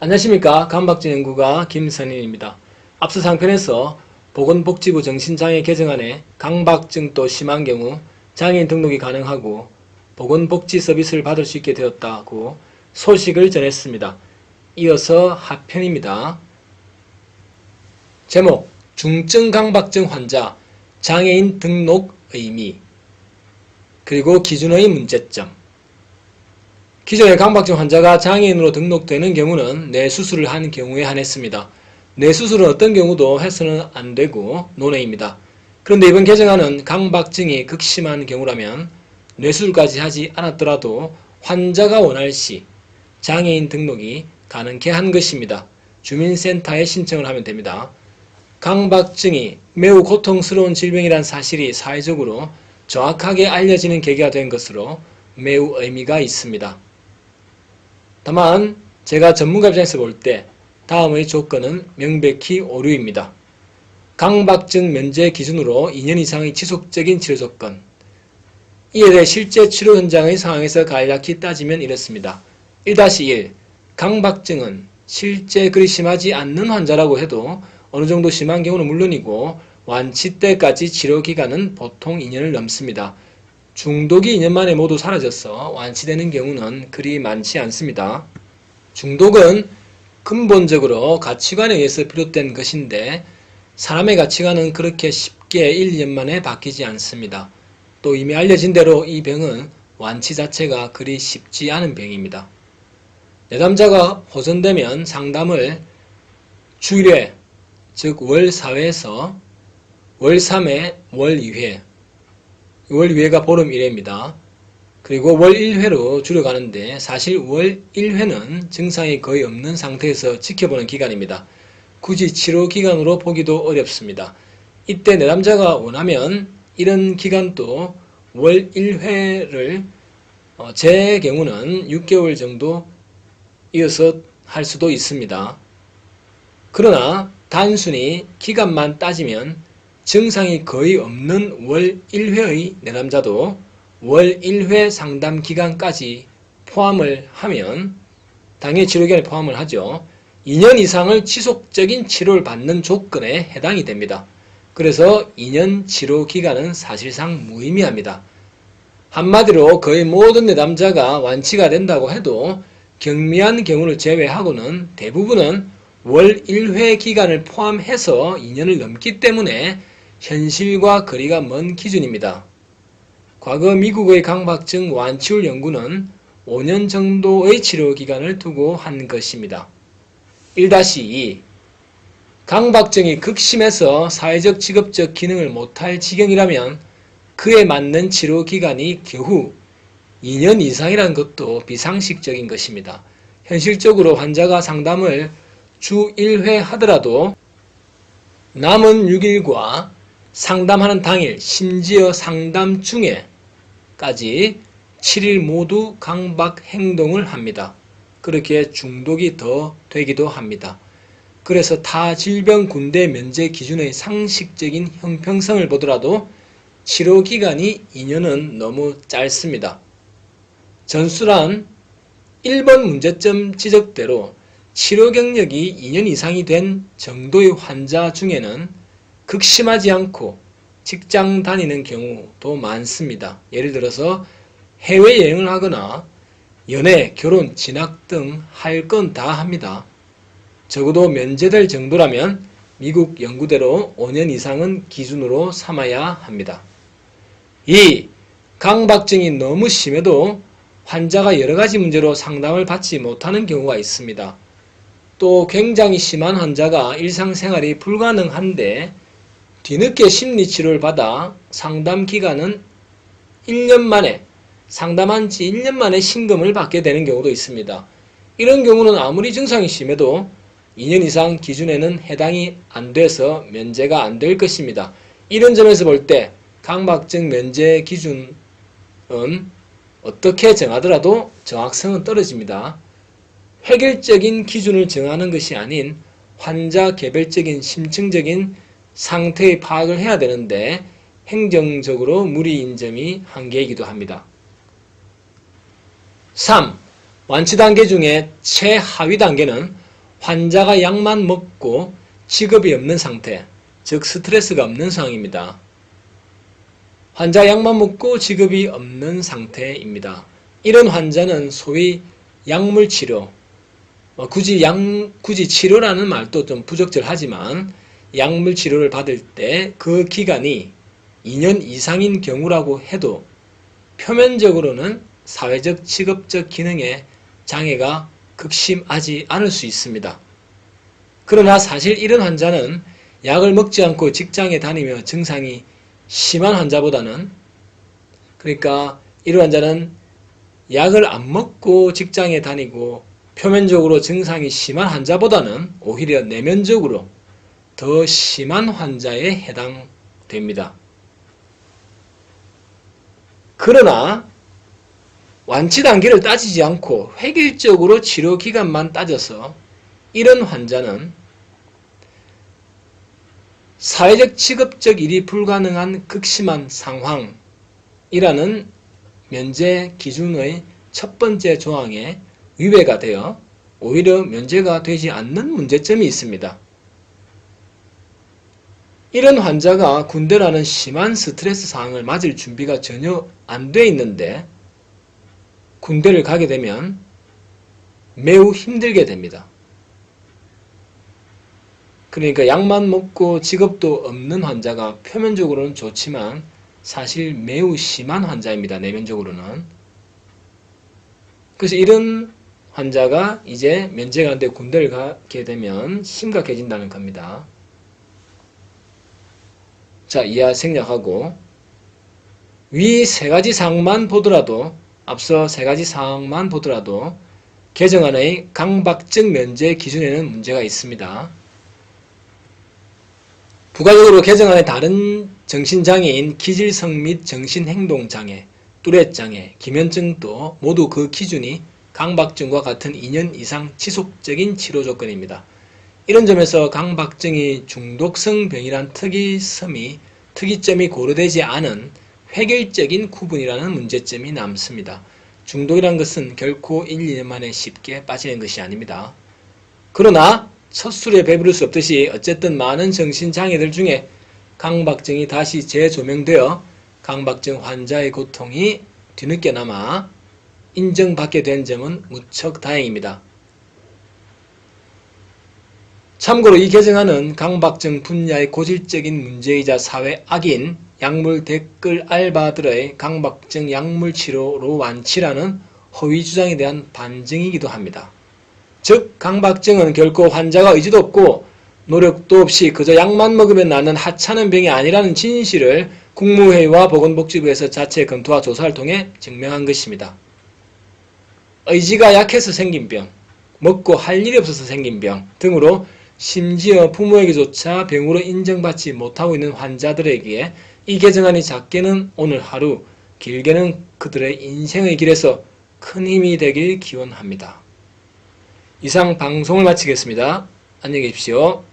안녕하십니까. 강박증 연구가 김선인입니다. 앞서 상편에서 보건복지부 정신장애 개정안에 강박증도 심한 경우 장애인 등록이 가능하고 보건복지 서비스를 받을 수 있게 되었다고 소식을 전했습니다. 이어서 하편입니다. 제목 중증 강박증 환자 장애인 등록 의미 그리고 기준의 문제점. 기존의 강박증 환자가 장애인으로 등록되는 경우는 뇌수술을 한 경우에 한했습니다. 뇌수술은 어떤 경우도 해서는 안 되고 논외입니다. 그런데 이번 개정안은 강박증이 극심한 경우라면 뇌수술까지 하지 않았더라도 환자가 원할 시 장애인 등록이 가능케 한 것입니다. 주민센터에 신청을 하면 됩니다. 강박증이 매우 고통스러운 질병이란 사실이 사회적으로 정확하게 알려지는 계기가 된 것으로 매우 의미가 있습니다. 다만 제가 전문가 입장에서 볼 때 다음의 조건은 명백히 오류입니다. 강박증 면제 기준으로 2년 이상의 지속적인 치료 조건. 이에 대해 실제 치료 현장의 상황에서 간략히 따지면 이렇습니다. 1-1. 강박증은 실제 그리 심하지 않는 환자라고 해도 어느 정도 심한 경우는 물론이고 완치 때까지 치료 기간은 보통 2년을 넘습니다. 중독이 2년 만에 모두 사라져서 완치되는 경우는 그리 많지 않습니다. 중독은 근본적으로 가치관에 의해서 비롯된 것인데 사람의 가치관은 그렇게 쉽게 1년 만에 바뀌지 않습니다. 또 이미 알려진 대로 이 병은 완치 자체가 그리 쉽지 않은 병입니다. 내담자가 호전되면 상담을 주 1회, 즉 월 4회에서 월 3회, 월 2회, 월 2회가 보름 1회입니다. 그리고 월 1회로 줄여가는데 사실 월 1회는 증상이 거의 없는 상태에서 지켜보는 기간입니다. 굳이 치료 기간으로 보기도 어렵습니다. 이때 내담자가 원하면 이런 기간도 월 1회를 제 경우는 6개월 정도 이어서 할 수도 있습니다. 그러나 단순히 기간만 따지면 증상이 거의 없는 월 1회의 내담자도 월 1회 상담 기간까지 포함을 하면 당연히 치료기간에 포함을 하죠. 2년 이상을 지속적인 치료를 받는 조건에 해당이 됩니다. 그래서 2년 치료 기간은 사실상 무의미합니다. 한마디로 거의 모든 내담자가 완치가 된다고 해도 경미한 경우를 제외하고는 대부분은 월 1회 기간을 포함해서 2년을 넘기 때문에 현실과 거리가 먼 기준입니다. 과거 미국의 강박증 완치율 연구는 5년 정도의 치료 기간을 두고 한 것입니다. 1-2. 강박증이 극심해서 사회적 직업적 기능을 못할 지경이라면 그에 맞는 치료 기간이 겨우 2년 이상이라는 것도 비상식적인 것입니다. 현실적으로 환자가 상담을 주 1회 하더라도 남은 6일과 상담하는 당일, 심지어 상담 중에까지 7일 모두 강박 행동을 합니다. 그렇게 중독이 더 되기도 합니다. 그래서 타 질병 군대 면제 기준의 상식적인 형평성을 보더라도 치료 기간이 2년은 너무 짧습니다. 전술한 1번 문제점 지적대로 치료 경력이 2년 이상이 된 정도의 환자 중에는 극심하지 않고 직장 다니는 경우도 많습니다. 예를 들어서 해외여행을 하거나 연애, 결혼, 진학 등 할 건 다 합니다. 적어도 면제될 정도라면 미국 연구대로 5년 이상은 기준으로 삼아야 합니다. 2. 강박증이 너무 심해도 환자가 여러가지 문제로 상담을 받지 못하는 경우가 있습니다. 또 굉장히 심한 환자가 일상생활이 불가능한데 뒤늦게 심리치료를 받아 상담 기간은 1년 만에 상담한 지 1년 만에 신금을 받게 되는 경우도 있습니다. 이런 경우는 아무리 증상이 심해도 2년 이상 기준에는 해당이 안 돼서 면제가 안 될 것입니다. 이런 점에서 볼 때 강박증 면제 기준은 어떻게 정하더라도 정확성은 떨어집니다. 획일적인 기준을 정하는 것이 아닌 환자 개별적인 심층적인 상태의 파악을 해야 되는데 행정적으로 무리인 점이 한계이기도 합니다. 3. 완치 단계 중에 최하위 단계는 환자가 약만 먹고 직업이 없는 상태, 즉 스트레스가 없는 상황입니다. 환자 약만 먹고 직업이 없는 상태입니다. 이런 환자는 소위 약물치료, 굳이 치료라는 말도 좀 부적절하지만 약물치료를 받을 때 그 기간이 2년 이상인 경우라고 해도 표면적으로는 사회적, 직업적 기능에 장애가 극심하지 않을 수 있습니다. 그러나 사실 이런 환자는 약을 먹지 않고 직장에 다니며 증상이 심한 환자보다는, 그러니까 이런 환자는 약을 안 먹고 직장에 다니고 표면적으로 증상이 심한 환자보다는 오히려 내면적으로 더 심한 환자에 해당됩니다. 그러나 완치 단계를 따지지 않고 획일적으로 치료 기간만 따져서 이런 환자는 사회적 직업적 일이 불가능한 극심한 상황이라는 면제 기준의 첫 번째 조항에 위배가 되어 오히려 면제가 되지 않는 문제점이 있습니다. 이런 환자가 군대라는 심한 스트레스 상황을 맞을 준비가 전혀 안 돼 있는데 군대를 가게 되면 매우 힘들게 됩니다. 그러니까 약만 먹고 직업도 없는 환자가 표면적으로는 좋지만 사실 매우 심한 환자입니다. 내면적으로는. 그래서 이런 환자가 이제 면제가 안 되고 군대를 가게 되면 심각해진다는 겁니다. 자, 이하 생략하고 위 세 가지 사항만 보더라도, 앞서 세 가지 사항만 보더라도 개정안의 강박증 면제 기준에는 문제가 있습니다. 부가적으로 개정안의 다른 정신장애인 기질성 및 정신행동장애, 뚜렛장애, 기면증도 모두 그 기준이 강박증과 같은 2년 이상 지속적인 치료 조건입니다. 이런 점에서 강박증이 중독성 병이란 특이점이 고려되지 않은 획일적인 구분이라는 문제점이 남습니다. 중독이란 것은 결코 1, 2년 만에 쉽게 빠지는 것이 아닙니다. 그러나 첫 술에 배부를 수 없듯이 어쨌든 많은 정신장애들 중에 강박증이 다시 재조명되어 강박증 환자의 고통이 뒤늦게나마 인정받게 된 점은 무척 다행입니다. 참고로 이 개정안은 강박증 분야의 고질적인 문제이자 사회 악인 약물 댓글 알바들의 강박증 약물 치료로 완치라는 허위 주장에 대한 반증이기도 합니다. 즉 강박증은 결코 환자가 의지도 없고 노력도 없이 그저 약만 먹으면 낫는 하찮은 병이 아니라는 진실을 국무회의와 보건복지부에서 자체 검토와 조사를 통해 증명한 것입니다. 의지가 약해서 생긴 병, 먹고 할 일이 없어서 생긴 병 등으로 심지어 부모에게조차 병으로 인정받지 못하고 있는 환자들에게 이 개정안이 작게는 오늘 하루, 길게는 그들의 인생의 길에서 큰 힘이 되길 기원합니다. 이상 방송을 마치겠습니다. 안녕히 계십시오.